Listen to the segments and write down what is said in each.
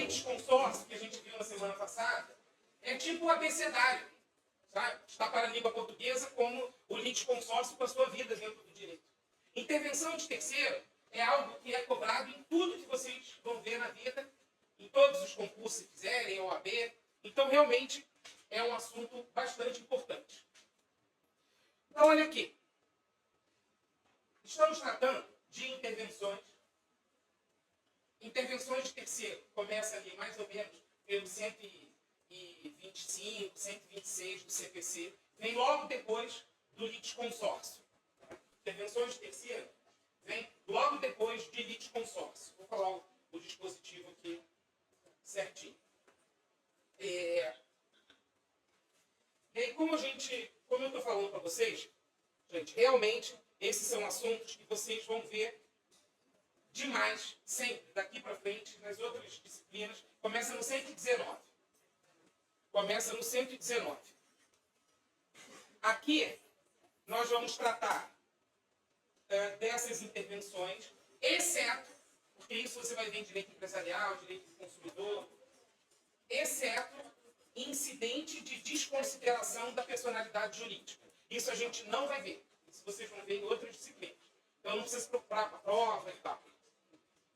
litisconsórcio que a gente viu na semana passada é tipo o abecedário, sabe? Está para a língua portuguesa como o litisconsórcio com a sua vida dentro do direito. Intervenção de terceiro é algo que é cobrado em tudo que vocês vão ver na vida, em todos os concursos que fizerem, OAB. Então, realmente, é um assunto bastante importante. Então, olha aqui. Estamos tratando de intervenções. Intervenções de terceiro. Começa ali mais ou menos pelo 125, 126 do CPC. Vem logo depois do litisconsórcio. Intervenções de terceiro vem logo depois de litisconsórcio. Vou falar o dispositivo aqui certinho. E aí, como eu estou falando para vocês, gente, realmente, esses são assuntos que vocês vão ver demais, sempre, daqui para frente, nas outras disciplinas. Começa no 119. Começa no 119. Aqui, nós vamos tratar dessas intervenções, exceto, porque isso você vai ver em direito empresarial, direito do consumidor, exceto incidente de desconsideração da personalidade jurídica. Isso a gente não vai ver. Isso vocês vão ver em outras disciplinas. Então não precisa se preocupar com a prova e tal.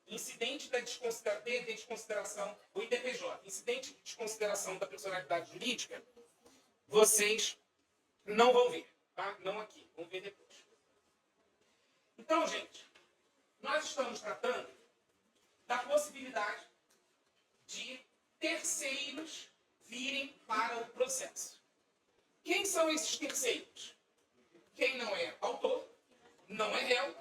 Incidente de desconsideração, o IDPJ, incidente de desconsideração da personalidade jurídica, vocês não vão ver, tá? Não aqui, vão ver depois. Então, gente, nós estamos tratando da possibilidade de terceiros virem para o processo. Quem são esses terceiros? Quem não é autor, não é réu,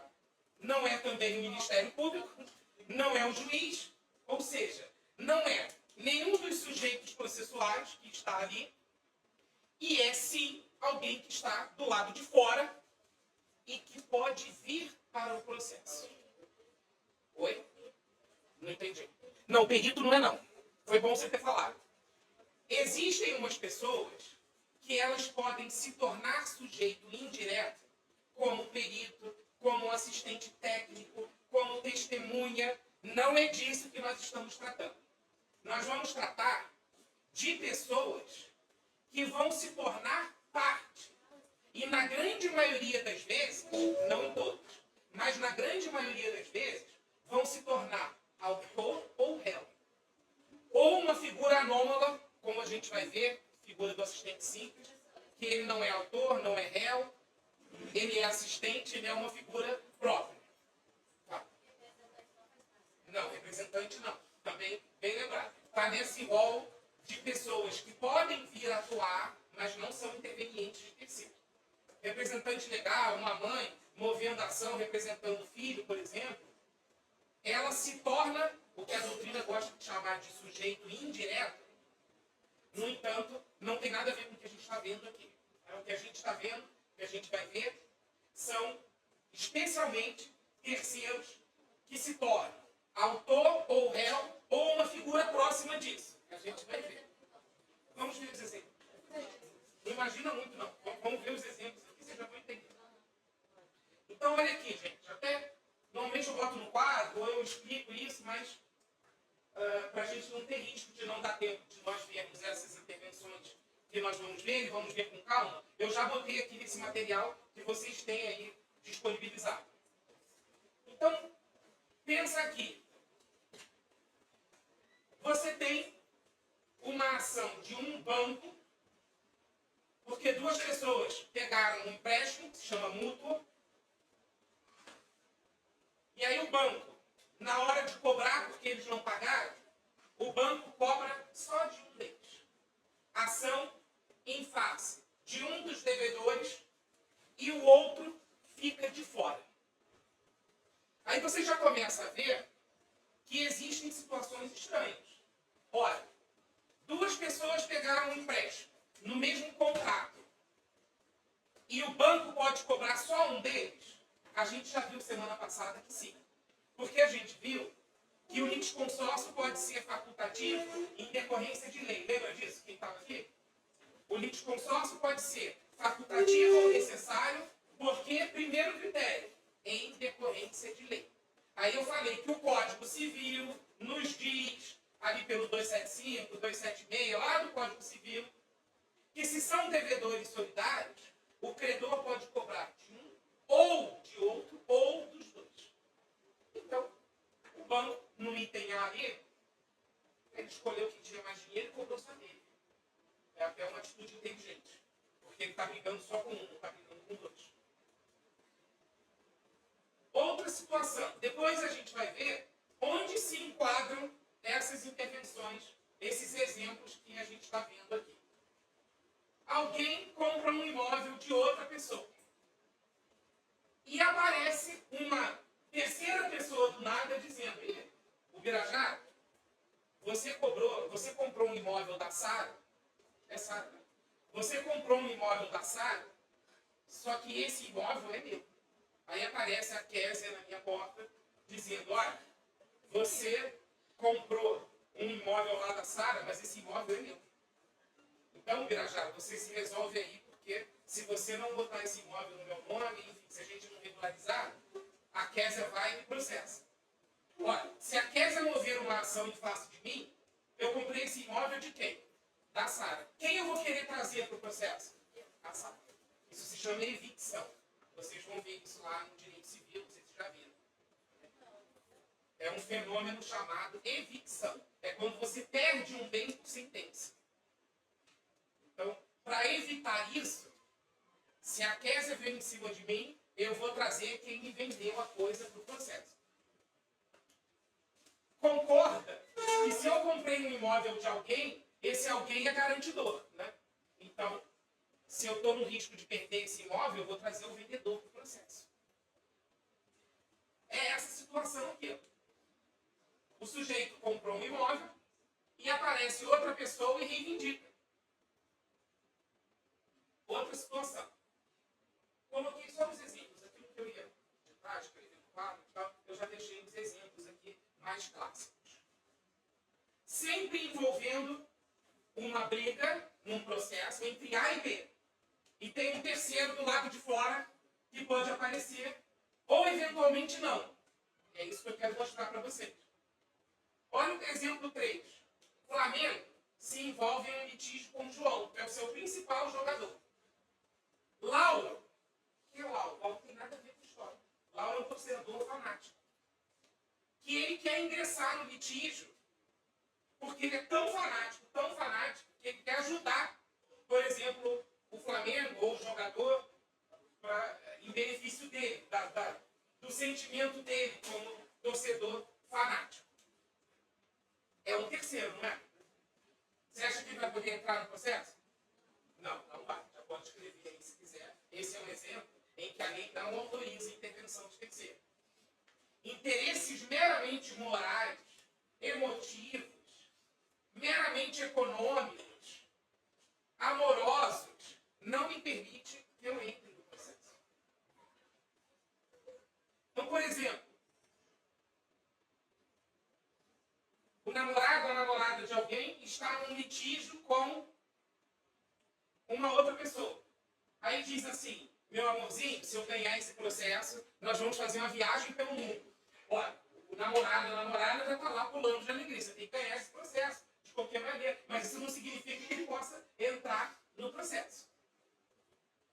não é também o Ministério Público, não é o juiz, ou seja, não é nenhum dos sujeitos processuais que está ali, e é sim alguém que está do lado de fora e que pode vir para o processo. Oi? Não entendi. Não, perito não é não. Foi bom você ter falado. Existem umas pessoas que elas podem se tornar sujeito indireto, como perito, como assistente técnico, como testemunha. Não é disso que nós estamos tratando. Nós vamos tratar de pessoas que vão se tornar parte. E na grande maioria das vezes, não em todas, mas na grande maioria das vezes, vão se tornar autor ou réu. Ou uma figura anômala, como a gente vai ver, figura do assistente simples, que ele não é autor, não é réu, ele é assistente, ele é uma figura própria. Tá. Não, representante não. Também bem lembrado. Está nesse rol de pessoas que podem vir a atuar, mas não são intervenientes de terceiro. Representante legal, uma mãe movendo ação representando o filho, por exemplo, ela se torna o que a doutrina gosta de chamar de sujeito indireto. No entanto, não tem nada a ver com o que a gente está vendo aqui. O que a gente está vendo, o que a gente vai ver, são especialmente terceiros que se tornam autor ou réu ou uma figura próxima disso. A gente vai ver. Vamos ver os exemplos. Não imagina muito, não. Vamos ver os exemplos aqui, vocês já vão entender. Então, olha aqui, gente. Até, normalmente eu boto no quadro, ou eu explico isso, mas para a gente não ter risco de não dar tempo de nós vermos essas intervenções que nós vamos ver, e vamos ver com calma, eu já botei aqui nesse material que vocês têm aí disponibilizado. Então, pensa aqui. Você tem uma ação de um banco, porque duas pessoas pegaram um empréstimo, que se chama mútuo, e aí o banco, na hora de cobrar, porque eles não pagaram, o banco cobra só de um deles. Ação em face de um dos devedores e o outro fica de fora. Aí você já começa a ver que existem situações estranhas. Ora, duas pessoas pegaram um empréstimo no mesmo contrato e o banco pode cobrar só um deles. A gente já viu semana passada que sim. Porque a gente viu que o litisconsórcio pode ser facultativo em decorrência de lei. Lembra disso, quem estava aqui? O litisconsórcio pode ser facultativo ou necessário, porque, primeiro critério, em decorrência de lei. Aí eu falei que o Código Civil nos diz, a ali pelo 275, 276, lá do Código Civil, que se são devedores solidários, o credor pode cobrar de um, ou de outro, ou dos dois. Então, o banco, no item A ali, ele escolheu quem tinha mais dinheiro e cobrou só dele. É até uma atitude inteligente, porque ele está brigando só com um, não está brigando com dois. Outra situação, depois a gente vai ver onde se enquadram essas intervenções, esses exemplos que a gente está vendo aqui. Alguém compra um imóvel de outra pessoa. E aparece uma terceira pessoa do nada dizendo: o Birajara, você comprou um imóvel da Sara, é Sara, né? Você comprou um imóvel da Sara, só que esse imóvel é meu. Aí aparece a Kézia na minha porta, dizendo: olha, você comprou um imóvel lá da Sara, mas esse imóvel é meu. Então, Birajara, você se resolve aí, porque se você não botar esse imóvel no meu nome, enfim, se a gente não regularizar, a Kézia vai e me processa. Olha, se a Kézia mover uma ação em face de mim, eu comprei esse imóvel de quem? Da Sara. Quem eu vou querer trazer para o processo? A Sara. Isso se chama evicção. Vocês vão ver isso lá no direito civil, vocês já viram. É um fenômeno chamado evicção. É quando você perde um bem por sentença. Então, para evitar isso, se a Kézia vem em cima de mim, eu vou trazer quem me vendeu a coisa para o processo. Concorda que se eu comprei um imóvel de alguém, esse alguém é garantidor, né? Então, se eu estou no risco de perder esse imóvel, eu vou trazer o vendedor para o processo. É essa situação aqui. O sujeito comprou um imóvel e aparece outra pessoa e reivindica. Outra situação. Coloquei só os exemplos. Aquilo que eu ia digitar, escrever no quadro e tal, eu já deixei os exemplos aqui mais clássicos. Sempre envolvendo uma briga num processo entre A e B. E tem um terceiro do lado de fora que pode aparecer, ou eventualmente não. É isso que eu quero mostrar para vocês. Olha o exemplo 3. Flamengo se envolve em um litígio com o João, que é o seu principal jogador. Lauro, que é Lauro? Lauro não tem nada a ver com história. Lauro é um torcedor fanático. Que ele quer ingressar no litígio porque ele é tão fanático, que ele quer ajudar, por exemplo, o Flamengo ou o jogador em benefício dele, do sentimento dele como torcedor fanático. É um terceiro, não é? Você acha que ele vai poder entrar no processo? Não, não vai. Já pode escrever aí se quiser. Esse é um exemplo em que a lei não autoriza a intervenção de terceiro. Interesses meramente morais, emotivos, meramente econômicos, amorosos, não me permite que eu entre no processo. Então, por exemplo, o namorado ou a namorada de alguém está num litígio com uma outra pessoa. Aí diz assim: meu amorzinho, se eu ganhar esse processo, nós vamos fazer uma viagem pelo mundo. Olha, o namorado ou a namorada já está lá pulando de alegria. Você tem que ganhar esse processo, de qualquer maneira. Mas isso não significa que ele possa entrar no processo.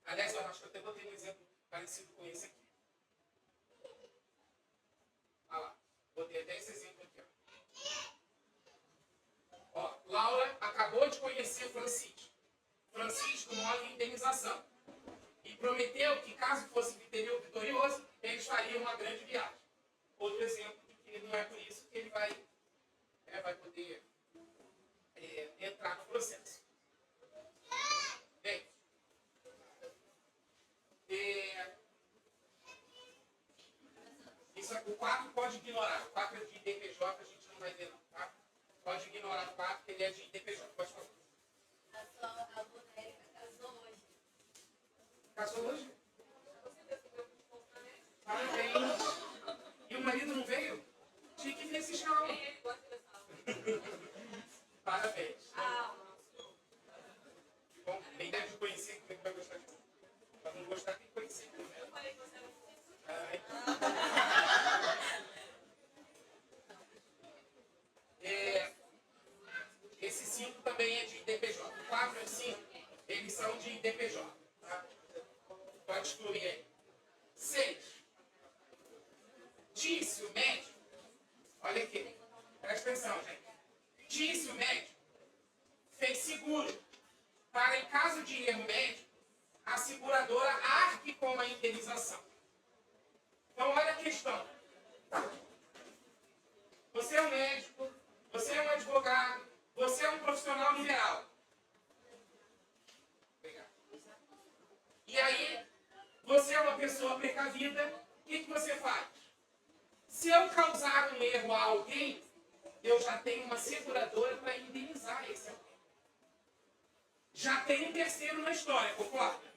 Aliás, eu acho que eu até botei um exemplo parecido com esse aqui. Olha lá, botei até esse exemplo aqui. Ó, Laura acabou de conhecer Francisco. Francisco move indenização. E prometeu que, caso fosse vitorioso, eles fariam uma grande viagem. Outro exemplo de que não é por isso que ele vai poder entrar no processo. Bem, isso, o 4 pode ignorar. O 4 é de IDPJ, a gente não vai ver não, tá? Pode ignorar o 4, porque ele é de IDPJ. Pode falar. A aluna Érica casou hoje. Casou hoje? Parabéns. E o marido não veio? Disse o médico, fez seguro, para em caso de erro médico, a seguradora arque com a indenização. Então, olha a questão. Você é um médico, você é um advogado, você é um profissional liberal. Obrigado. E aí, você é uma pessoa precavida, o que você faz? Se eu causar um erro a alguém, eu já tenho uma seguradora para indenizar esse alguém. Já tem um terceiro na história, concorda?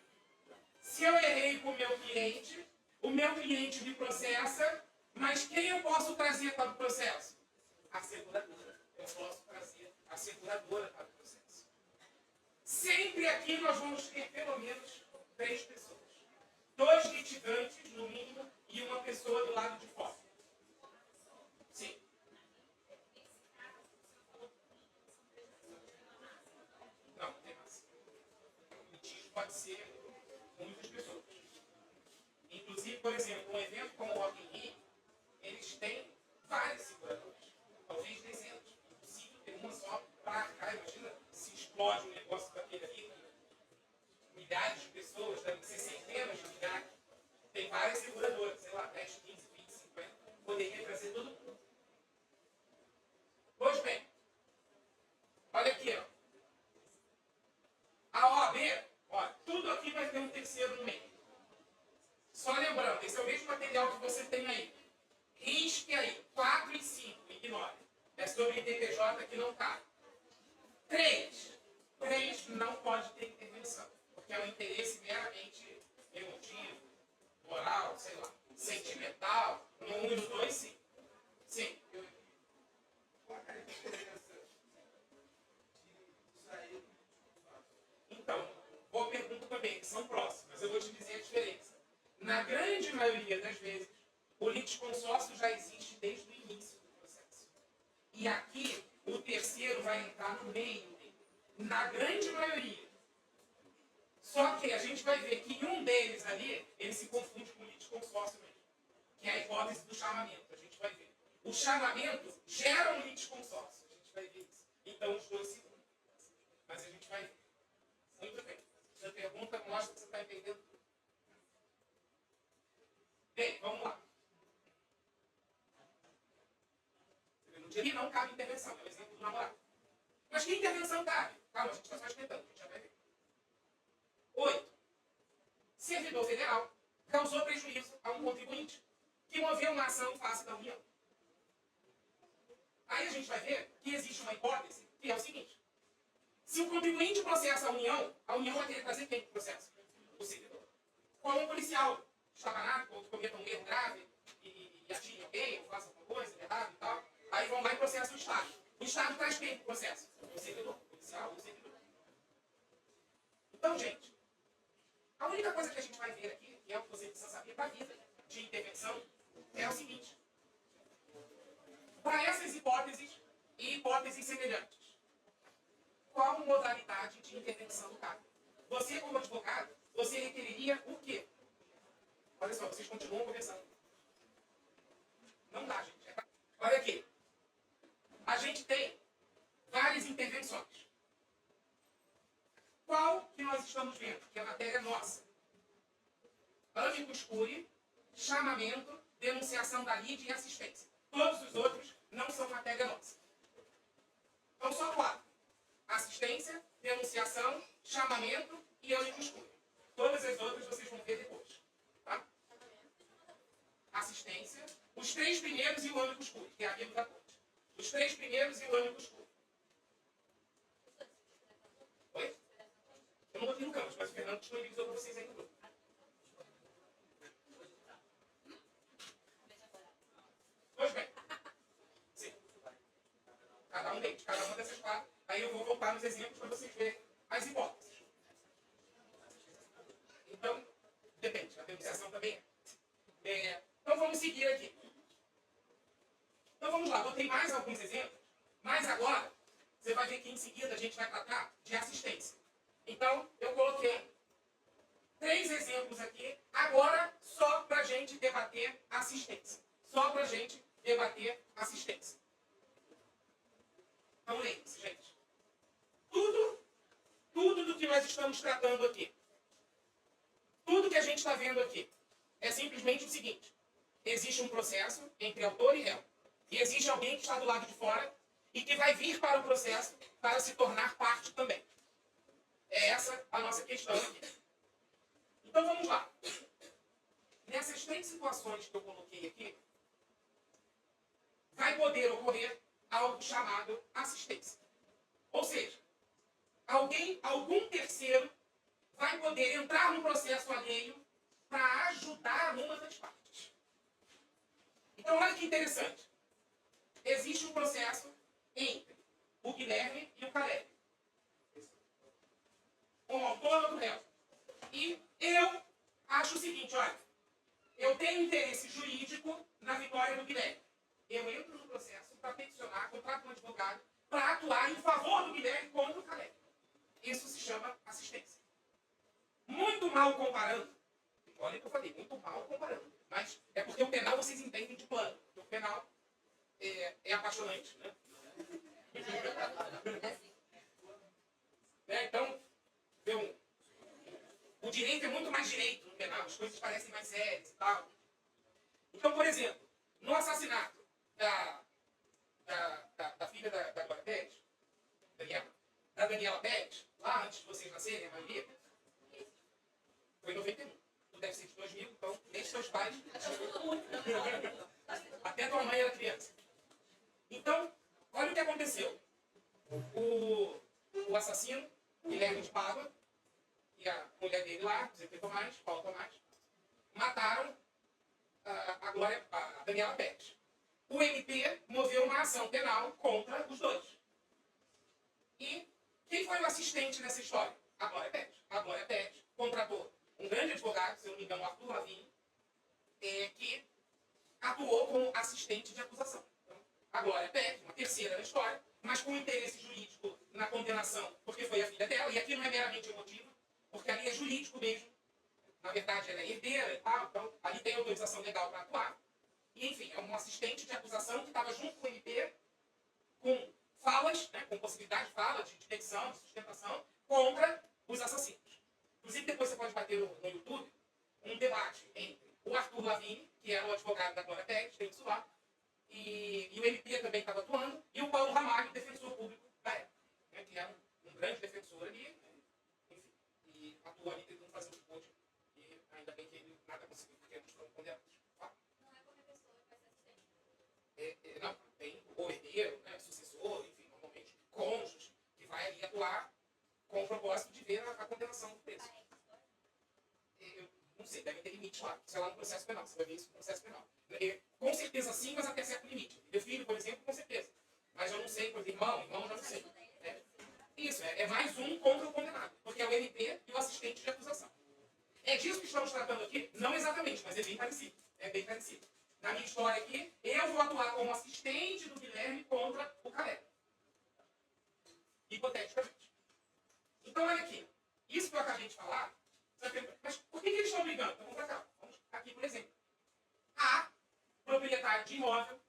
Se eu errei com o meu cliente me processa, mas quem eu posso trazer para o processo? A seguradora. Eu posso trazer a seguradora para o processo. Sempre aqui nós vamos ter pelo menos 3 pessoas. 2 litigantes, no mínimo, e uma pessoa do lado de fora. Sim. Não, não tem mais. O litígio pode ser muitas pessoas. Inclusive, por exemplo, um evento como o Rock in Rio, eles têm várias seguradoras. Talvez dezenas. Impossível ter uma só para arcar. Imagina se explode um negócio daquele ali. Milhares de pessoas, devem ser centenas de milhares. Tem várias seguradoras, sei lá, 10, 15, 20, 50. Poderia trazer todo mundo. Pois bem, olha aqui, ó. A OAB, ó, tudo aqui vai ter um terceiro no meio. Só lembrando, esse é o mesmo material que você tem aí. Risque aí, 4 e 5, ignore. É sobre IDPJ que não cabe. 3 não pode ter intervenção, porque é um interesse meramente emotivo, moral, sei lá, sentimental. No 1 e no 2, sim. Sim. Então, boa pergunta também, que são próximas. Eu vou te dizer a diferença. Na grande maioria das vezes, o litisconsórcio já existe desde o início do processo. E aqui, o terceiro vai entrar no meio dele. Na grande maioria. Só que a gente vai ver que um deles ali, ele se confunde com o litisconsórcio mesmo. Que é a hipótese do chamamento. A gente vai ver. O chamamento gera um litisconsórcio. A gente vai ver isso. Então, os dois se unem. Mas a gente vai ver. Muito bem. Essa pergunta mostra que você está entendendo tudo. Bem, vamos lá. No dia que não cabe intervenção, é o exemplo do namorado. Mas que intervenção cabe? Calma, a gente está só esquentando, a gente já vai ver. 8. Servidor federal causou prejuízo a um contribuinte que moveu uma ação em face da União. Aí a gente vai ver que existe uma hipótese que é o seguinte. Se o contribuinte processa a União vai querer trazer quem para o processo? O servidor. Como um policial estabanado, ou cometa um erro grave e atire alguém, ou faça alguma coisa errada e tal, aí vão lá e processam o Estado. O Estado traz quem para o processo? O servidor. O policial, o servidor. Então, gente, a única coisa que a gente vai ver aqui, que é o que você precisa saber para a vida de intervenção, é o seguinte. Para essas hipóteses e hipóteses semelhantes, qual modalidade de intervenção cabe? Você, como advogado, você requeriria o quê? Olha só, vocês continuam conversando. Não dá, gente. Olha aqui. A gente tem várias intervenções. Qual que nós estamos vendo? Que é a matéria nossa. Amicus curiae, chamamento, denunciação da lide e assistência. Todos os outros não são matéria nossa. Então, só 4. Assistência, denunciação, chamamento e amicus curiae. Todas as outras vocês vão ver depois. Tá? Assistência, os 3 primeiros e o amicus curiae, que é amigo da corte. Os 3 primeiros e o amicus curiae. Oi? Eu não botei no campus, mas o Fernando disponibilizou para vocês aí no grupo. Pois bem. Sim. Cada um deles, cada uma dessas 4. Aí eu vou voltar nos exemplos para vocês verem as hipóteses. Então, depende, a denunciação também é. Então vamos seguir aqui. Então vamos lá, botei mais alguns exemplos, mas agora você vai ver que em seguida a gente vai tratar de assistência. Então, eu coloquei 3 exemplos aqui, agora só para a gente debater assistência. Só para a gente debater assistência. Então, lembre-se, gente. Tudo do que nós estamos tratando aqui, tudo que a gente está vendo aqui, é simplesmente o seguinte. Existe um processo entre autor e réu. E existe alguém que está do lado de fora e que vai vir para o processo para se tornar parte também. É essa a nossa questão aqui. Então, vamos lá. Nessas 3 situações que eu coloquei aqui, vai poder ocorrer algo chamado assistência. Ou seja, algum terceiro vai poder entrar no processo alheio para ajudar uma das partes. Então, olha que interessante. Existe um processo entre o Guilherme e o Caleb. Um autor e outro réu. E eu acho o seguinte, olha, eu tenho interesse jurídico na vitória do Guilherme. Eu entro no processo para peticionar, contrato um advogado, para atuar em favor do Guilherme contra o Caleb. Isso se chama assistência. Muito mal comparando. Olha o que eu falei, muito mal comparando. Mas é porque o penal vocês entendem de plano. O penal é apaixonante, né? Então, o direito é muito mais direito no penal. As coisas parecem mais sérias e tal. Então, por exemplo, no assassinato da filha da Glória Pérez, da Daniela Pérez, lá antes de vocês nascerem, a maioria, foi em 91. Tu deve ser de 2000, então nem seus pais. Até tua mãe era criança. Então, olha o que aconteceu. O assassino, Guilherme de Pádua, e a mulher dele lá, Zé Tomás, Paulo Tomás, mataram a Daniela Pérez. O MP moveu uma ação penal contra os dois. E quem foi o assistente nessa história? A Glória Pérez. A Glória Pérez contratou um grande advogado, se eu não me engano, Arthur Lavigne, que atuou como assistente de acusação. Então, a Glória Pérez, uma terceira na história, mas com interesse jurídico na condenação, porque foi a filha dela, e aqui não é meramente emotivo, porque ali é jurídico mesmo. Na verdade, ela é herdeira e tal, então ali tem autorização legal para atuar. E, enfim, é um assistente de acusação que estava junto com o MP, com falas, né, com possibilidade de fala, de detecção, de sustentação, contra os assassinos. Inclusive, depois você pode bater no YouTube um debate entre o Arthur Lavigne, que era o advogado da Glória Pérez, tem isso lá, e o MP também estava atuando, e o Paulo Ramalho, defensor público da época, né, que era um grande defensor ali, enfim, e atuou ali tentando fazer o que pôde, e ainda bem que ele nada conseguiu, porque eles foram condenados. Não é qualquer pessoa que vai ser assistente. Não, tem o herdeiro, né, sucessor, enfim, normalmente cônjuge, que vai ali atuar com o propósito de ver a condenação do preso. Eu não sei, deve ter limite lá. Isso é lá no processo penal. Você vai ver isso no processo penal. Com certeza sim, mas até certo limite. Meu filho, por exemplo, com certeza. Mas eu não sei, por exemplo, irmão eu já não sei. Isso, é mais um contra o condenado. Porque é o MP e o assistente de acusação. É disso que estamos tratando aqui? Não exatamente, mas é bem parecido. É bem parecido. Na minha história aqui, eu vou atuar como assistente do Guilherme contra o Caleb. Hipoteticamente. Então, olha aqui. Isso que eu acabei de falar, mas por que eles estão brigando? Então, vamos para cá. Vamos aqui, por exemplo. A proprietário de imóvel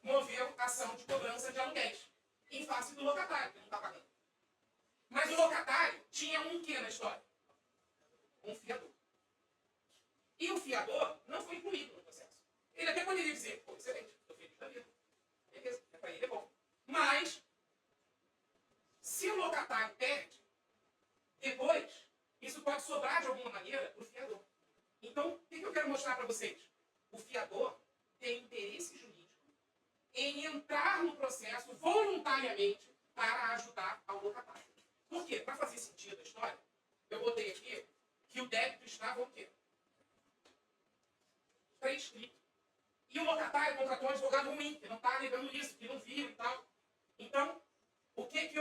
moveu ação de cobrança de aluguéis em face do locatário, que não está pagando. Mas o locatário tinha um quê na história? Um fiador. E o fiador não foi incluído no processo. Ele até poderia dizer, pô, excelente, estou feliz da vida. Beleza, para ele é bom. Mas, se o locatário perde, depois, isso pode sobrar de alguma maneira para o fiador. Então, o que eu quero mostrar para vocês? O fiador tem interesse jurídico em entrar no processo voluntariamente para ajudar ao locatário. Por quê? Para fazer sentido a história, eu botei aqui que o débito estava o quê? Prescrito. E o locatário contratou um advogado ruim, que não está alegando isso, que não viu e tal. Então, o que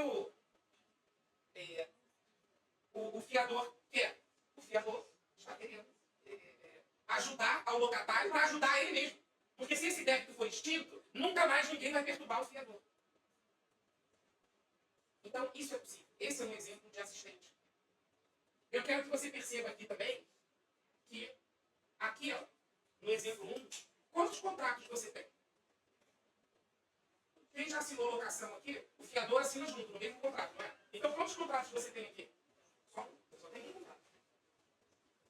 o fiador quer? O fiador está querendo ajudar ao locatário para ajudar ele mesmo. Porque se esse débito for extinto, nunca mais ninguém vai perturbar o fiador. Então, isso é possível. Esse é um exemplo de assistente. Eu quero que você perceba aqui também que, aqui, ó, no exemplo 1, quantos contratos você tem? Quem já assinou locação aqui, o fiador assina junto, no mesmo contrato, não é? Então, quantos contratos você tem aqui? Só um. Eu só tenho um contrato.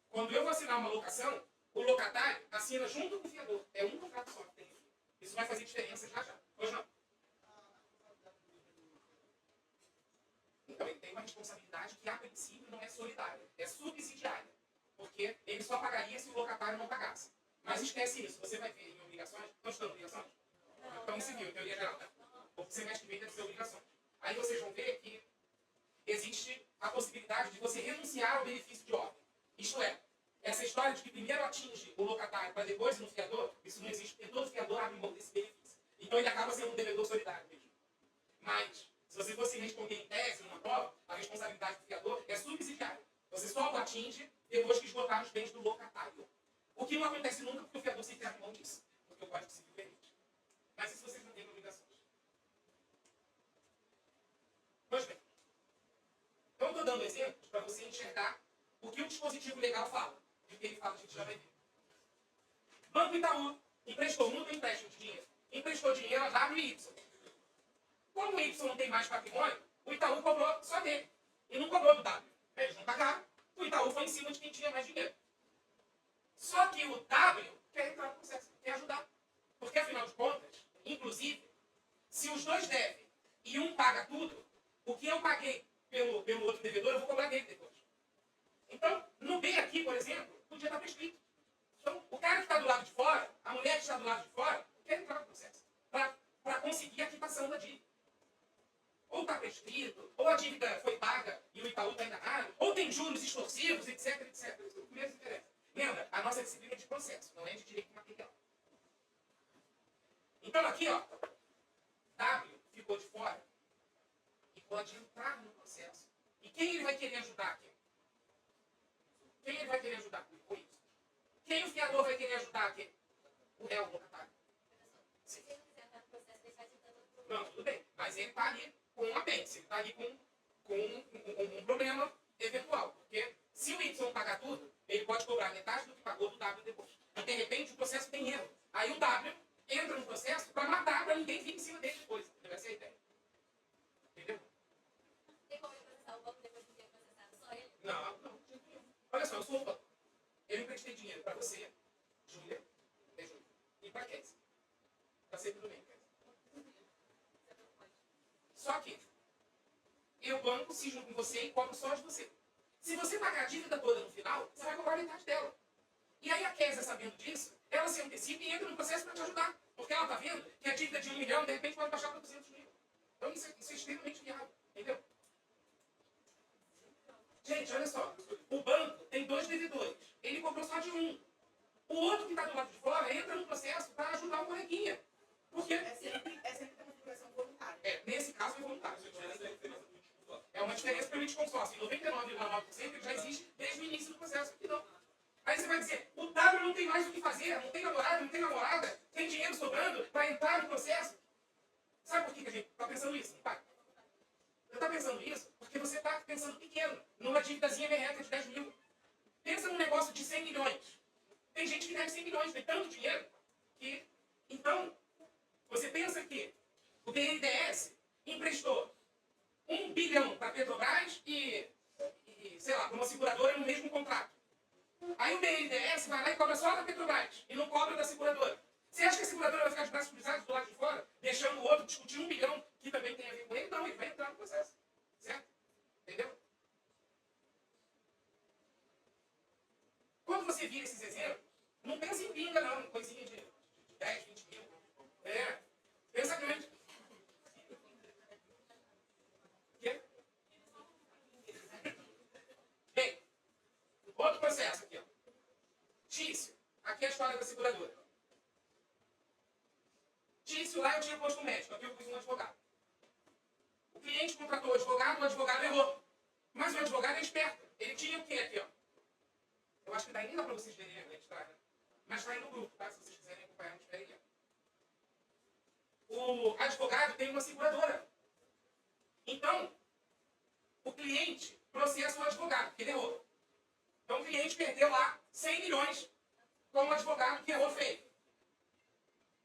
Quando eu vou assinar uma locação, o locatário assina junto com o fiador. É um contrato só que tem aqui. Isso vai fazer diferença já já. Hoje não. Então, ele tem uma responsabilidade que, a princípio, não é solidária. É subsidiária. Porque ele só pagaria se o locatário não pagasse. Mas esquece isso. Você vai ver em obrigações. Estão estudando obrigações? Então, em civil, em teoria geral, né? O semestre que vem deve ser obrigações. Aí vocês vão ver que existe a possibilidade de você renunciar ao benefício de ordem. Isto é, essa história de que primeiro atinge o locatário para depois ir no fiador, isso não existe, porque todo fiador abre mão desse benefício. Então ele acaba sendo um devedor solidário mesmo. Mas, se você fosse responder em tese, numa prova, a responsabilidade do fiador é subsidiária. Você só o atinge depois que esgotar os bens do locatário. O que não acontece nunca porque o fiador sempre abre mão disso. Porque o Código Civil permite. Mas isso vocês não têm obrigações. Pois bem. Então, eu estou dando exemplos para você enxergar o que o dispositivo legal fala. E o que ele fala, a gente já vai ver. Banco Itaú emprestou muito empréstimo de dinheiro. Emprestou dinheiro a W e Y. Como o Y não tem mais patrimônio, o Itaú cobrou só dele. E não cobrou do W. Eles não pagaram. O Itaú foi em cima de quem tinha mais dinheiro. Só que o W quer entrar no processo, quer ajudar. Porque, afinal de contas, inclusive, se os dois devem e um paga tudo, o que eu paguei pelo outro devedor, eu vou cobrar dele depois. Então, no B aqui, por exemplo, podia estar prescrito. Então, o cara que está do lado de fora, a mulher que está do lado de fora, quer entrar no processo. Para conseguir a quitação da dívida. Ou está prescrito, ou a dívida foi paga e o Itaú está enganado, ou tem juros extorsivos, etc, etc. Isso é o que mesmo interessa. Lembra, a nossa disciplina é de processo, não é de direito material. Então aqui, ó, W ficou de fora e pode entrar no processo. E quem ele vai querer ajudar aqui? Quem ele vai querer ajudar? O Y. Quem o fiador vai querer ajudar aqui? O réu, o locatário. Se ele não quiser entrar no processo, ele faz então outro. Não, tudo bem. Mas ele está ali com um apêndice, ele está ali com um problema eventual. Porque se o Y pagar tudo, ele pode cobrar metade do que pagou do W depois. E de repente o processo tem erro. Aí o W entra no processo para matar, para ninguém vir em cima dele depois. Essa é a ideia. Entendeu? Tem como ele processar o banco depois de ter processado só ele? Não. Olha só, eu sou o banco. Eu emprestei dinheiro para você, Júlia, e para Kézia. Para ser tudo bem, Kézia. Só que eu banco, cismo com você e cobro só de você. Se você pagar a dívida toda no final, você vai cobrar metade dela. E aí a Kézia, sabendo disso, ela se antecipa e entra no processo para te ajudar. Porque ela está vendo que a dívida de 1 milhão, de repente, pode baixar para 200 mil. Então isso é extremamente viável. Entendeu? Gente, olha só. O banco tem 2 devedores. Ele cobrou só de um. O outro que está do lado de fora entra no processo para ajudar o coleguinha. Porque É sempre uma configuração voluntária. nesse caso é voluntário. É uma diferença para o litisconsórcio. Em 99,9% ele já existe desde o início do processo. Aqui não. Aí você vai dizer, o W não tem mais o que fazer, não tem namorado, não tem namorada, tem dinheiro sobrando para entrar no processo. Sabe por que a gente está pensando isso? Tá? Você está pensando isso porque você está pensando pequeno, numa dívidazinha merreca de 10 mil. Pensa num negócio de 100 milhões. Tem gente que deve 100 milhões, tem tanto dinheiro que... Então, você pensa que o BNDES emprestou 1 bilhão para a Petrobras e, sei lá, para uma seguradora no mesmo contrato. Aí o BNDES vai lá e cobra só da Petrobras e não cobra da seguradora. Você acha que a seguradora vai ficar de braços cruzados do lado de fora, deixando o outro discutir 1 bilhão que também tem a ver com ele? Não, ele vai entrar no processo. Certo? Entendeu? Quando você vira esses exemplos, não pensa em pinga, não. Coisinha de 10, 20 mil. Pensa grande. Quê? Bem, outro processo aqui, ó. Tício. Aqui é a história da seguradora. Tício, lá eu tinha posto um médico, aqui eu pus um advogado. O cliente contratou o advogado errou. Mas o advogado é esperto. Ele tinha o quê aqui, ó? Eu acho que daí nem dá para vocês verem a história. Mas está aí no grupo, tá? Se vocês quiserem acompanhar, não esperem aí. O advogado tem uma seguradora. Então, o cliente processa o advogado, porque ele errou. Então, o cliente perdeu lá 100 milhões com o advogado que errou feio.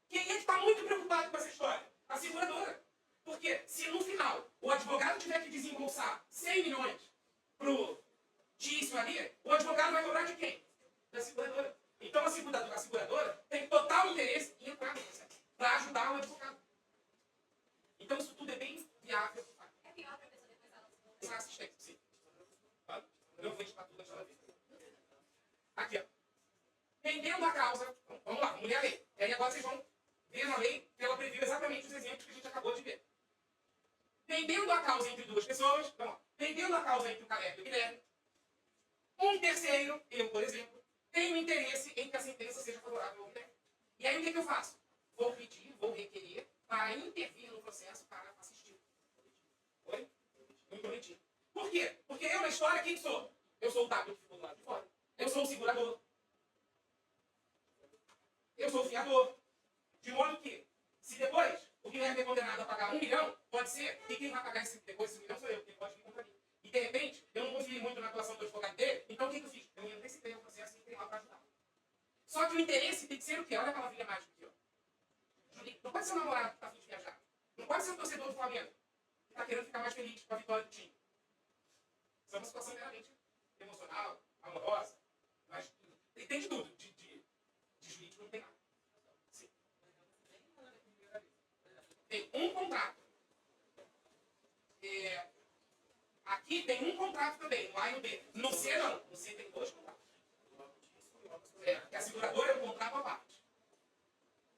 Quem é que está muito preocupado com essa história? A seguradora. Porque se no final o advogado tiver que desembolsar 100 milhões pro tício ali, o advogado vai cobrar de quem? Da seguradora. Então a seguradora tem total interesse em entrar no processo para ajudar o advogado. Então isso tudo é bem viável. É pior para a pessoa depois ela se Isso é assistente, sim. Tá? Eu vou editar tudo antes dela ver. Aqui, ó. Pendendo a causa. Então, vamos lá, vamos ler a lei. E aí agora vocês vão ver na lei que ela previu exatamente os exemplos que a gente acabou de ver. Pendendo a causa entre duas pessoas, então, ó, pendendo a causa entre o Caleb e o Guilherme, um terceiro, eu, por exemplo, tenho interesse em que a sentença seja favorável ao Guilherme. E aí o que eu faço? Vou pedir, vou requerer para intervir no processo para assistir. Oi? Me prometi. Por quê? Porque eu, na história, quem sou? Eu sou o W que ficou do lado de fora. Eu sou o segurador. Eu sou o fiador. De modo que, se depois o Guilherme é condenado a pagar 1 milhão, pode ser que quem vai pagar depois esse 1 milhão sou eu, quem pode vir contra mim. E, de repente, eu não confiei muito na atuação do advogado dele, então o que eu fiz? Eu me antecipei ao processo e entrei lá para ajudar. Só que o interesse tem que ser o quê? Olha a palavrinha mágica aqui, ó. Não pode ser o namorado que está a fim de viajar. Não pode ser o torcedor do Flamengo que está querendo ficar mais feliz com a vitória do time. Isso é uma situação meramente emocional, amorosa, mas tem de tudo. De jurídico não tem nada. Sim. Tem um contrato. Aqui tem um contrato também, no A e no B. No C não. No C tem 2 contratos. Porque a seguradora é um contrato à parte.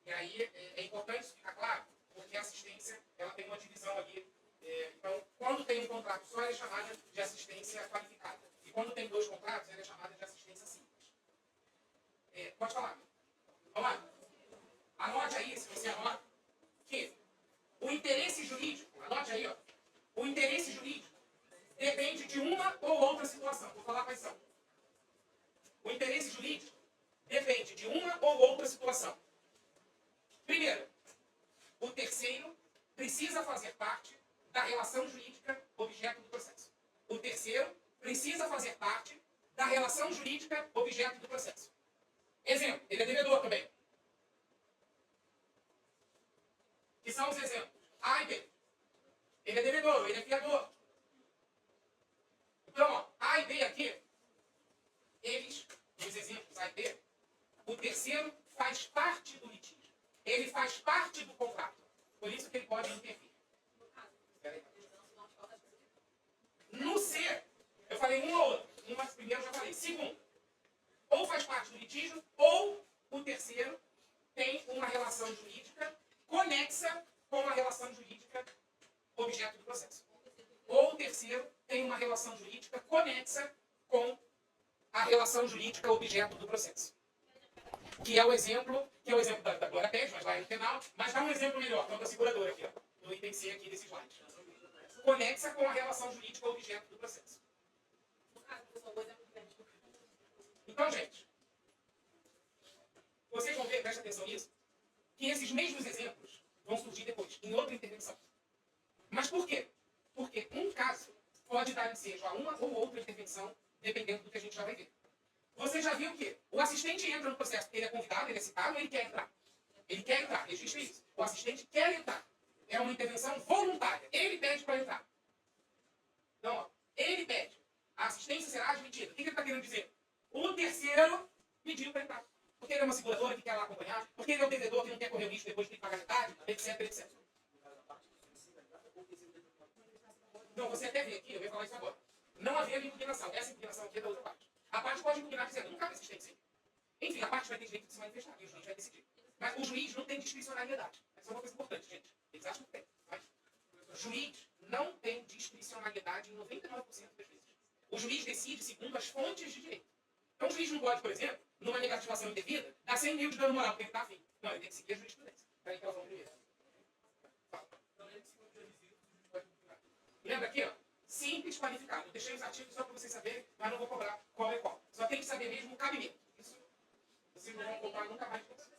E aí é importante isso ficar claro, porque a assistência ela tem uma divisão ali. Então, quando tem um contrato só, ela é chamada de assistência qualificada. E quando tem 2 contratos, ela é chamada de assistência simples. Pode falar. Vamos lá. Anote aí, se você anota, que o interesse jurídico, anote aí, ó, o interesse jurídico depende de uma ou outra situação. Vou falar quais são. O interesse jurídico depende de uma ou outra situação. Primeiro, o terceiro precisa fazer parte da relação jurídica objeto do processo. O terceiro precisa fazer parte da relação jurídica objeto do processo. Exemplo, ele é devedor também. Que são os exemplos? A e B. Ele é devedor, ele é fiador. Então, ó, A e B aqui, eles, nos exemplos A e B, o terceiro faz parte do litígio. Ele faz parte do contrato. Por isso que ele pode intervir. No C, eu falei um ou outro. Uma primeiro eu já falei. Segundo, ou faz parte do litígio, ou o terceiro tem uma relação jurídica conexa com a relação jurídica objeto do processo. Ou o terceiro tem uma relação jurídica conexa com a relação jurídica objeto do processo. Que é o exemplo da Glória Pérez, mas lá é no final, mas dá um exemplo melhor, que é o da seguradora aqui, ó, do item C aqui desse slide. Conexa com a relação jurídica objeto do processo. Então, gente, vocês vão ver, presta atenção nisso, que esses mesmos exemplos vão surgir depois, em outra intervenção. Mas por quê? Porque um caso pode dar ensejo a uma ou outra intervenção, dependendo do que a gente já vai ver. Você já viu que o assistente entra no processo porque ele é convidado, ele é citado, ou ele quer entrar? Ele quer entrar, registre isso. O assistente quer entrar. É uma intervenção voluntária. Ele pede para entrar. Então, ó, ele pede. A assistência será admitida. O que ele está querendo dizer? O terceiro pediu para entrar. Porque ele é uma seguradora que quer lá acompanhar, porque ele é um devedor que não quer correr o risco depois de ter que pagar metade, etc, etc. Não, você até vê aqui, eu vou falar isso agora. Não havendo impugnação. Essa impugnação aqui é da outra parte. A parte pode impugnar dizendo, não cabe assistência. Enfim, a parte vai ter direito de se manifestar e o juiz vai decidir. Mas o juiz não tem discricionariedade. Essa é uma coisa importante, gente. Eles acham que tem. Mas o juiz não tem discricionariedade em 99% das vezes. O juiz decide segundo as fontes de direito. Então o juiz não pode, por exemplo, numa negativação indevida, dar 100 mil de dano moral, porque ele está afim. Não, ele tem que seguir a jurisprudência. Peraí que elas vão primeiro. Lembra aqui, ó? Simples qualificado. Eu deixei os artigos só para vocês saberem, mas não vou cobrar qual é qual. Só tem que saber mesmo o cabimento. Isso vocês não vão cobrar nunca mais disso.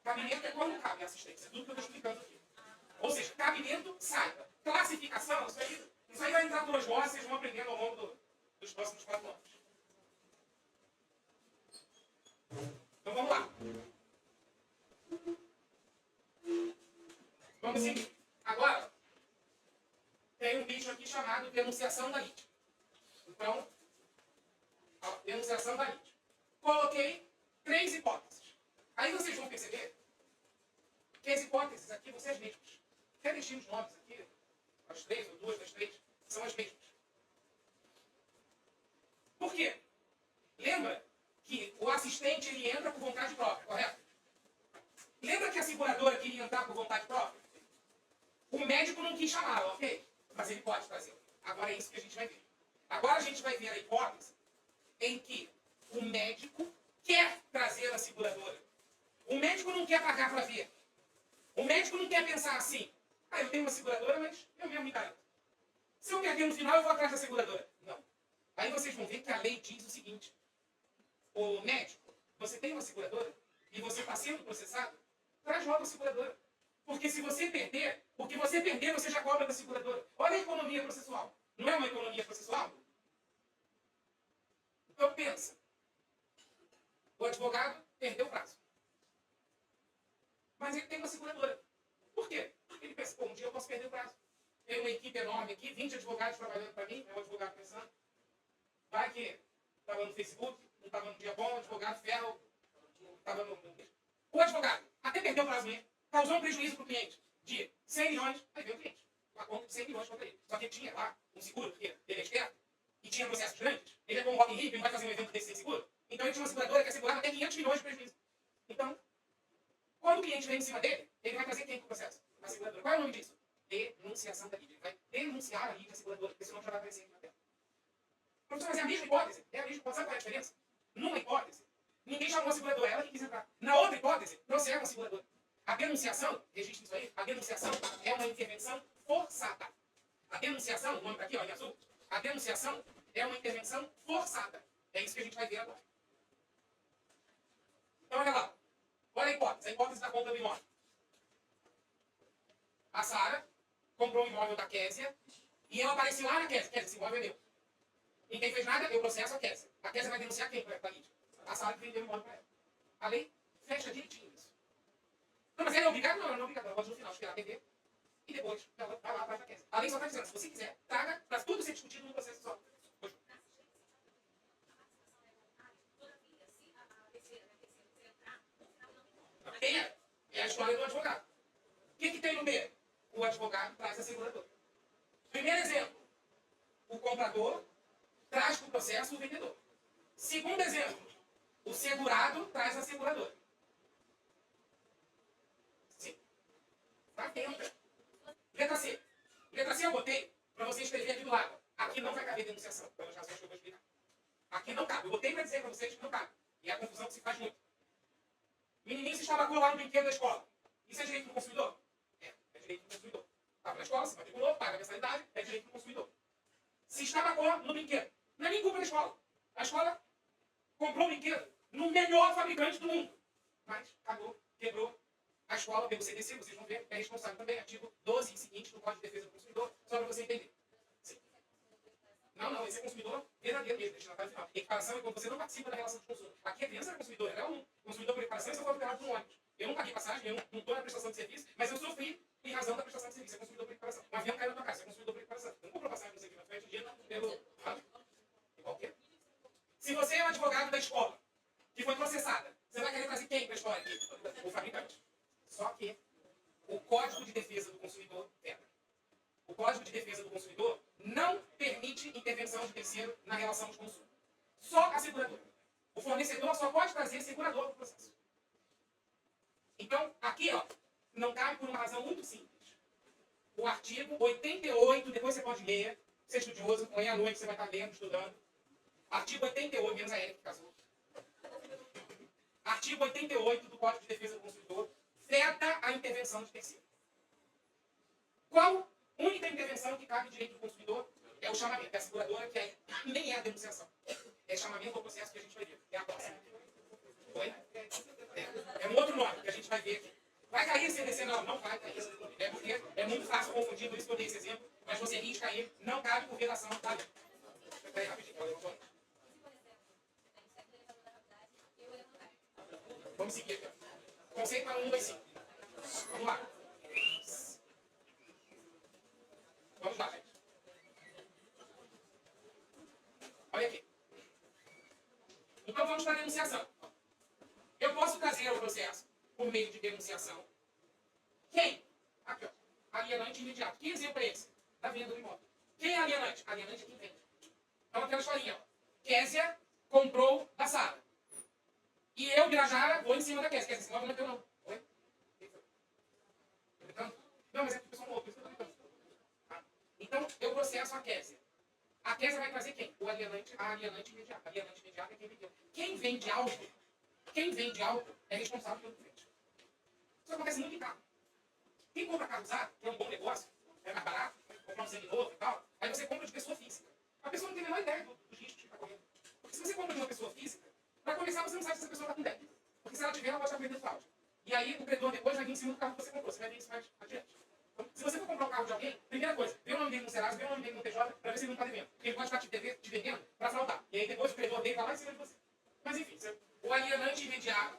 Cabimento é quando cabe a assistência. Tudo que eu estou explicando aqui. Ou seja, cabimento, saiba. Classificação, isso aí vai entrar por osmose, vocês vão aprendendo ao longo dos próximos 4 anos. Então vamos lá. chamado denunciação da lide. Então, ó, denunciação da lide. Coloquei 3 hipóteses. Aí vocês vão perceber que as hipóteses aqui vão ser as mesmas. Até deixei os nomes aqui, as 3 ou 2 das 3, são as mesmas. Por quê? Lembra que o assistente ele entra por vontade própria, correto? Lembra que a seguradora queria entrar por vontade própria? O médico não quis chamá-la, ok? Mas ele pode trazer. Agora é isso que a gente vai ver. Agora a gente vai ver a hipótese em que o médico quer trazer a seguradora. O médico não quer pagar para ver. O médico não quer pensar assim, eu tenho uma seguradora, mas eu mesmo me garanto. Se eu perder no final, eu vou atrás da seguradora. Não. Aí vocês vão ver que a lei diz o seguinte. O médico, você tem uma seguradora e você está sendo processado, traz logo a seguradora. Porque se você perder, porque você perder, você já cobra da seguradora. Olha a economia processual. Não é uma economia processual? Então pensa. O advogado perdeu o prazo. Mas ele tem uma seguradora. Por quê? Porque ele pensa, um dia eu posso perder o prazo. Tem uma equipe enorme aqui, 20 advogados trabalhando para mim, é um advogado pensando. Vai que estava no Facebook, não estava no dia bom, o advogado ferra, estava no... O advogado até perdeu o prazo mesmo, causou um prejuízo para o cliente de 100 milhões, aí veio o cliente, uma conta de 100 milhões contra ele. Só que ele tinha lá um seguro, porque ele é esperto, e tinha processos grandes, ele é como um Rock in Rio, ele não vai fazer um evento desse sem seguro. Então ele tinha uma seguradora que assegurava até 500 milhões de prejuízo. Então, quando o cliente vem em cima dele, ele vai trazer quem para o processo? A seguradora. Qual é o nome disso? Denunciação da lide. Ele vai denunciar a lide da seguradora, porque senão já vai aparecer aqui na tela. Professor, mas é a mesma hipótese. É a mesma hipótese. Sabe qual é a diferença? Numa hipótese, ninguém chamou a seguradora, ela que quis entrar. Na outra hipótese, trouxeram a seguradora. A denunciação, registre isso aí, a denunciação é uma intervenção forçada. A denunciação, o nome está aqui, ó, em azul. A denunciação é uma intervenção forçada. É isso que a gente vai ver agora. Então, olha lá. Olha a hipótese da compra do imóvel. A Sara comprou um imóvel da Késia e ela apareceu lá na Késia. Késia, esse imóvel é meu. E quem fez nada, eu processo a Késia. A Késia vai denunciar quem para a Lídia? A Sara que vendeu o imóvel para ela. A lei fecha direitinho isso. Não, mas ela é obrigada? Não, ela não é obrigada. Ela pode no final esperar atender e depois ela vai lá atrás da Késia. A lei só está dizendo, se você quiser, traga para tudo ser discutido num processo só. É a história do advogado. O que tem no meio? O advogado traz a seguradora. Primeiro exemplo. O comprador traz para o processo o vendedor. Segundo exemplo. O segurado traz a seguradora. Sim. Está dentro. Letra C. Letra C eu botei para você escrever aqui do lado. Aqui não vai caber denunciação. Pelas razões que eu vou explicar. Aqui não cabe. Eu botei para dizer para vocês que não cabe. E é a confusão que se faz muito. Menininho se estabacou lá no brinquedo da escola. Isso é direito do consumidor? É direito do consumidor. Estava na escola, se matriculou, paga a mensalidade, é direito do consumidor. Se estabacou no brinquedo, não é nem culpa da escola. A escola comprou o brinquedo no melhor fabricante do mundo. Mas cagou, quebrou. A escola, pelo CDC, vocês vão ver, é responsável também, artigo 12 e seguinte do Código de Defesa do Consumidor, só para você entender. Sim. Não, esse é consumidor verdadeiro mesmo, destinatário final. Equiparação é quando você não participa da relação de consumo. Aqui a criança é consumidor, ela é um consumidor por equiparação e se eu for atropelado por um ônibus. Eu não paguei passagem, eu não estou na prestação de serviço, mas eu sofri em razão da prestação de serviço. É consumidor por equiparação. Um avião caiu na tua casa, é consumidor por equiparação. Eu não comprou passagem, não sei o que, na frente do dia, pelo... Igual que é. Se você é um advogado da escola, que foi processada, você vai querer trazer quem para a história aqui? O fabricante. Só que o Código de Defesa do Consumidor veda. O Código de Defesa do Consumidor não permite intervenção de terceiro na relação de consumo. Só a seguradora. O fornecedor só pode trazer segurador para o processo. Então, aqui, ó, não cabe por uma razão muito simples. O artigo 88, depois você pode ler, ser estudioso, amanhã à noite você vai estar lendo, estudando. Artigo 88, menos a Erika que casou. Artigo 88 do Código de Defesa do Consumidor veda a intervenção de terceiro. Qual única intervenção que cabe direito do consumidor é o chamamento. É a seguradora, que aí nem é a denunciação. É chamamento ao processo que a gente vai ver. É a próxima. Oi? É um outro nome que a gente vai ver aqui. Vai cair esse CDC? Não, não vai cair. É porque é muito fácil confundir, por isso que eu dei esse exemplo. Mas você risca aí, não cabe por relação da lei. Espera aí, rapidinho, ela levantou antes. Vamos seguir aqui. Conceito para 1, 2, 5. Vamos lá. Vamos lá, gente. para a denunciação. Eu posso trazer ao processo, por meio de denunciação, quem? Aqui, ó. Alienante imediato. Que exemplo é esse? Da venda do imóvel. Quem é alienante? Alienante é quem vende. Então, aquela historinha, ó. Késia comprou da Sara. E eu, Birajara, vou em cima da Késia. Késia, esse imóvel não é teu, não. Oi? Não, mas é porque eu sou um outro. Então, eu processo a Késia. A Késia vai trazer quem? O alienante, a alienante imediata. A alienante imediata é quem vendeu. Quem vende algo é responsável pelo que vende. Isso acontece muito em carro. Quem compra carro usado, que é um bom negócio, é mais barato, comprar um seminovo e tal, aí você compra de pessoa física. A pessoa não tem a menor ideia dos riscos que está correndo. Porque se você compra de uma pessoa física, para começar você não sabe se essa pessoa está com débito. Porque se ela tiver, ela pode estar cometendo fraude. E aí o credor depois vai vir em cima do carro que você comprou. Você vai ver isso mais adiante. Então, se você for comprar um carro de alguém, primeira coisa, vê o nome dele no Serasa, vê o nome dele no TJ, para ver se ele não está devendo. Porque ele pode estar te vendendo para fraudar. E aí depois o credor dele vai lá em cima de você. Mas enfim, o alienante imediato,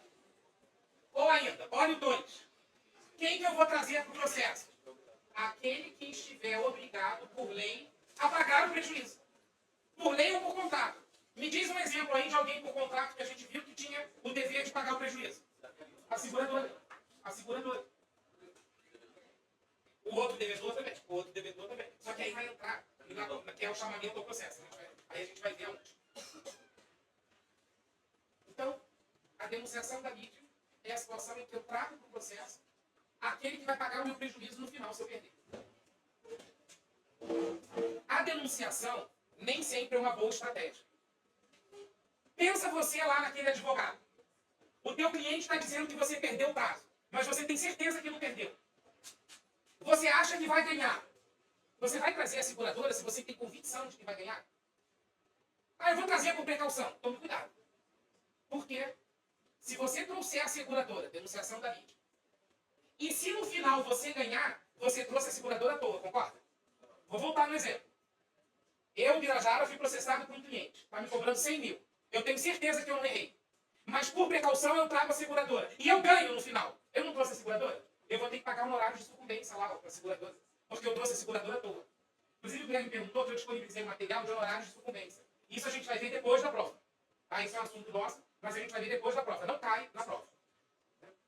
ou ainda, olha o 2. Quem que eu vou trazer para o processo? Aquele que estiver obrigado por lei a pagar o prejuízo. Por lei ou por contrato. Me diz um exemplo aí de alguém por contrato que a gente viu que tinha o dever de pagar o prejuízo. A seguradora. A seguradora. O outro devedor também. O outro devedor também. Só que aí vai entrar, que é o chamamento ao processo. Aí a gente vai ver aonde. Então, a denunciação da lide é a situação em que eu trago para o processo aquele que vai pagar o meu prejuízo no final, se eu perder. A denunciação nem sempre é uma boa estratégia. Pensa você lá naquele advogado. O teu cliente está dizendo que você perdeu o prazo, mas você tem certeza que não perdeu. Você acha que vai ganhar. Você vai trazer a seguradora se você tem convicção de que vai ganhar? Ah, eu vou trazer com precaução. Tome cuidado. Por quê? Se você trouxer a seguradora, denunciação da lide, e se no final você ganhar, você trouxe a seguradora à toa, concorda? Vou voltar no exemplo. Eu, Birajara, fui processado por um cliente. Está me cobrando 100 mil. Eu tenho certeza que eu não errei. Mas por precaução eu trago a seguradora. E eu ganho no final. Eu não trouxe a seguradora. Eu vou ter que pagar um horário de sucumbência lá para a seguradora. Porque eu trouxe a seguradora à toa. Inclusive o Guilherme perguntou que eu disponibilizei o material de horário de sucumbência. Isso a gente vai ver depois da prova. Ah, isso é um assunto nosso, mas a gente vai ver depois da prova. Não cai na prova.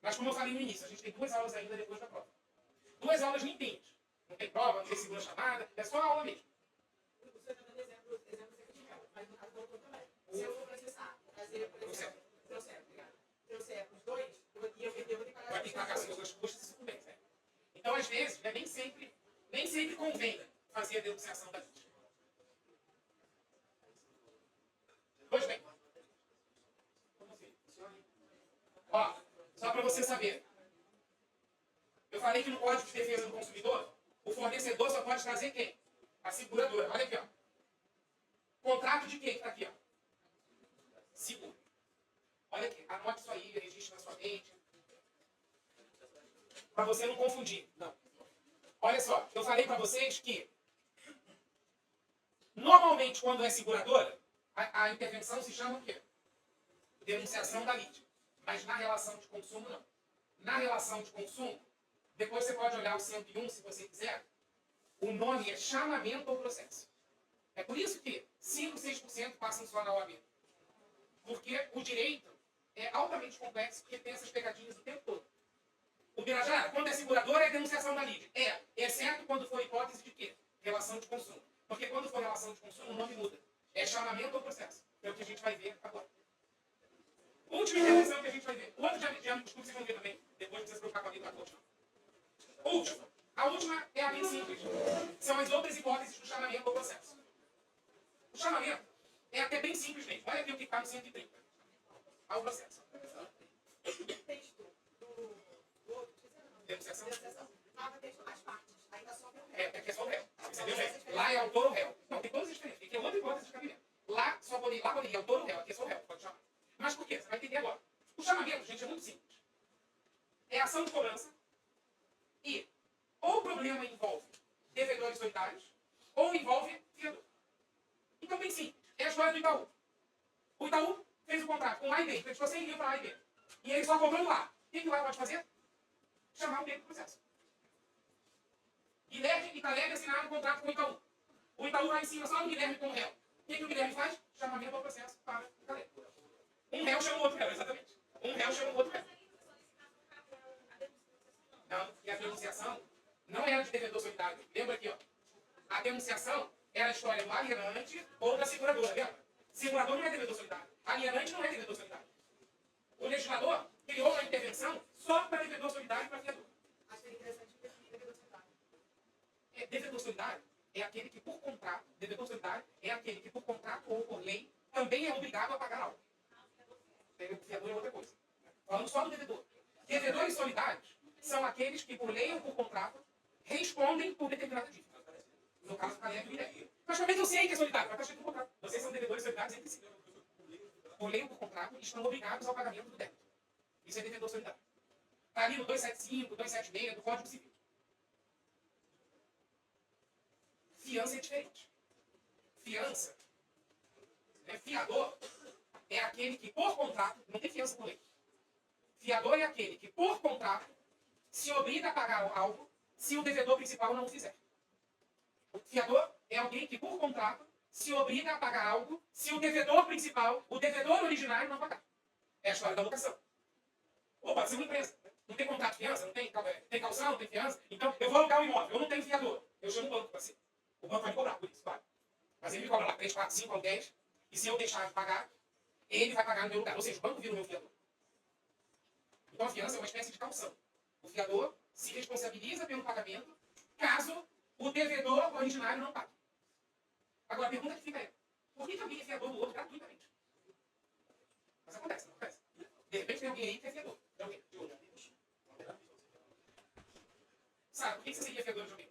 Mas como eu falei no início, a gente tem 2 aulas ainda depois da prova. 2 aulas limpinhas. Não tem prova, não tem segunda chamada, é só a aula mesmo. Você está dando exemplo secretário, mas no caso do autor também. Se eu for processar, trazer, por exemplo, trouxer os dois, eu vou ter que pagar. Vai ter que pagar seus custos e sucumbência. Então, às vezes, né, nem sempre convém fazer a denunciação da lide. Pois bem. Ó, só para você saber. Eu falei que no Código de Defesa do Consumidor, o fornecedor só pode trazer quem? A seguradora. Olha aqui, ó. Contrato de quem que está aqui, ó? Seguro. Olha aqui, anote isso aí, registre na sua mente. Para você não confundir. Não. Olha só, eu falei para vocês que normalmente quando é seguradora, a intervenção se chama o quê? Denunciação da lide. Mas na relação de consumo, não. Na relação de consumo, depois você pode olhar o 101, se você quiser. O nome é chamamento ao processo. É por isso que 5, 6% passam só na OAB. Porque o direito é altamente complexo, porque tem essas pegadinhas o tempo todo. O Birajara, quando é seguradora, é denunciação da lide. Exceto quando for hipótese de quê? Relação de consumo. Porque quando for relação de consumo, o nome muda. É chamamento ao processo. É o que a gente vai ver agora. Última intervenção que a gente vai ver. O outro de âmbito de vocês vão ver também. Depois não precisa se preocupar com a vida da coach. Última. A última é a bem simples. São as outras hipóteses do chamamento ao processo. O chamamento é até bem simples mesmo. Olha aqui o que está no 130. Ao processo. O texto do outro, Denunciação. fala texto as partes. Aí está só o réu. É que é só o réu. Entendeu? Lá é autor ou réu. Não, tem todas as diferenças. Aqui é outra hipótese de cabimento. Lá poderia autor ou réu. Aqui é só o réu. Pode chamar. Mas por quê? Você vai entender agora. O chamamento, gente, é muito simples. É ação de cobrança e ou o problema envolve devedores solidários ou envolve fiador. Então, bem simples. É a história do Itaú. O Itaú fez o contrato com A e B, prestou 100 mil para A e B. E ele só cobrando lá. O que o A pode fazer? Chamar o B para o processo. Guilherme e Caleb assinaram um contrato com o Itaú. O Itaú vai em cima só do Guilherme como réu. O que o Guilherme faz? Chamamento ao processo para o Caleb. Um réu chama o outro réu, exatamente. Um réu chama o outro réu. Não, e a denunciação não era de devedor solidário. Lembra aqui, ó. A denunciação era a história do alienante ou da seguradora, lembra? Segurador não é devedor solidário. Alienante não é devedor solidário. O legislador criou uma intervenção só para devedor solidário e para fiador. Acho que é interessante definir devedor solidário. Devedor solidário é aquele que, por contrato, devedor solidário é aquele que, por contrato ou por lei, também é obrigado a pagar algo. O fiador é outra coisa. Falando só do devedor. Devedores solidários são aqueles que, por lei ou por contrato, respondem por determinada dívida. No caso, a lei é. Mas também eu sei que é solidário, mas está escrito no contrato. Vocês são devedores solidários entre si. Por lei ou por contrato, estão obrigados ao pagamento do débito. Isso é devedor solidário. Está ali no 275, 276 do Código Civil. Fiança é diferente. Fiança. Fiador é aquele que, por contrato, não tem fiança por lei. Fiador é aquele que, por contrato, se obriga a pagar algo se o devedor principal não o fizer. O fiador é alguém que, por contrato, se obriga a pagar algo se o devedor principal, o devedor originário, não pagar. É a história da locação. Ou pode ser uma empresa. Não tem contrato de fiança, não tem calção, não tem fiança. Então, eu vou alugar um imóvel, eu não tenho fiador. Eu chamo o banco para ser. O banco vai me cobrar por isso, claro. Mas ele me cobra lá 3, 4, 5 ou 10. E se eu deixar de pagar, ele vai pagar no meu lugar. Ou seja, o banco vira o meu fiador. Então, a fiança é uma espécie de calção. O fiador se responsabiliza pelo pagamento caso o devedor originário não pague. Agora, a pergunta que fica é, por que alguém é fiador do outro gratuitamente? Mas acontece, não acontece? De repente tem alguém aí que é fiador. De alguém. De outro. Sabe, por que você seria fiador de alguém?